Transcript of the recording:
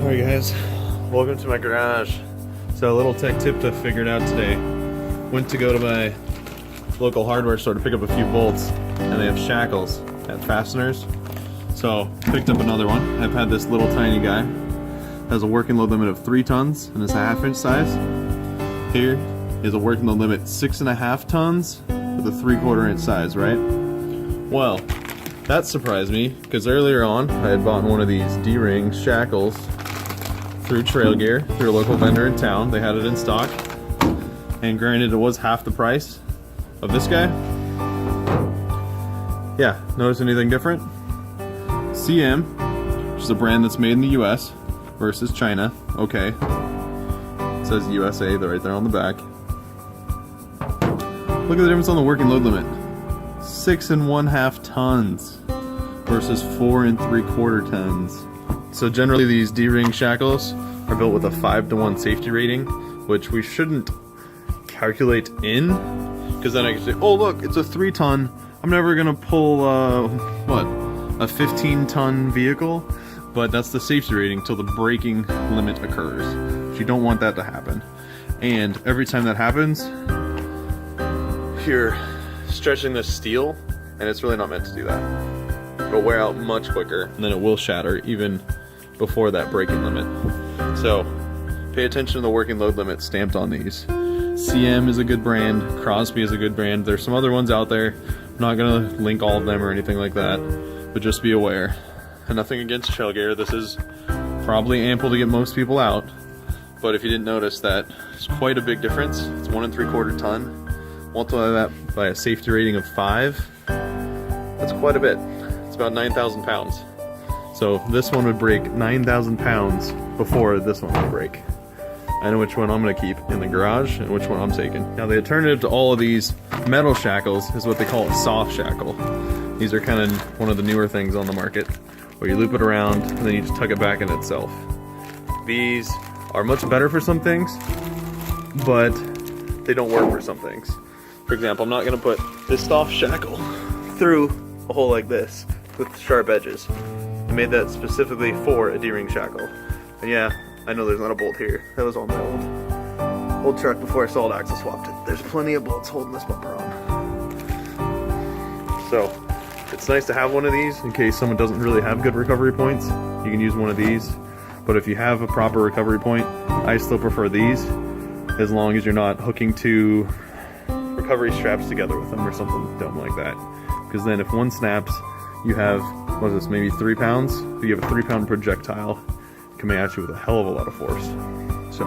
Alright guys, welcome to my garage. So a little tech tip I figured out today. Went to go to my local hardware store to pick up a few bolts, and they have Shackles and fasteners. So picked up another one. I've had this little tiny guy. Has a working load limit of 3 tons and it's a 1/2 inch size. Here is a working load limit 6.5 tons with a 3/4 inch size, right? Well, that surprised me because earlier on I had bought one of these D-ring Shackles through Trail Gear, through a local vendor in town. They had it in stock, and granted it was half the price of this guy. Yeah, notice anything different? CM, which is a brand that's made in the US versus China. Okay, it says USA right there on the back. Look at the difference on the working load limit. 6.5 tons versus 4 3/4 tons. So generally these D-ring Shackles are built with a 5-to-1 safety rating, which we shouldn't calculate in, because then I can say, oh look, it's a 3-ton. I'm never gonna pull a 15-ton vehicle, but that's the safety rating till the braking limit occurs. So you don't want that to happen. And every time that happens, you're stretching the steel, and it's really not meant to do that. It'll wear out much quicker, and then it will shatter even before that braking limit. So pay attention to the working load limit stamped on these. CM is a good brand, Crosby is a good brand. There's some other ones out there. I'm not gonna link all of them or anything like that, but just be aware. And nothing against Trail Gear. This is probably ample to get most people out, but if you didn't notice that, it's quite a big difference. It's 1 3/4 ton. Multiply that by a safety rating of 5. That's quite a bit. It's about 9,000 pounds. So this one would break 9,000 pounds before this one would break. I know which one I'm going to keep in the garage and which one I'm taking. Now the alternative to all of these metal shackles is what they call a soft shackle. These are kind of one of the newer things on the market, where you loop it around and then you just tuck it back in itself. These are much better for some things, but they don't work for some things. For example, I'm not going to put this soft shackle through a hole like this with sharp edges. I made that specifically for a D-ring shackle. And yeah, I know there's not a bolt here. That was on my old truck before I sold axle swapped it. There's plenty of bolts holding this bumper on. So it's nice to have one of these in case someone doesn't really have good recovery points. You can use one of these. But if you have a proper recovery point, I still prefer these, as long as you're not hooking two recovery straps together with them or something dumb like that. Because then if one snaps, you have, what is this, maybe 3 pounds? You have a 3-pound projectile coming at you with a hell of a lot of force. So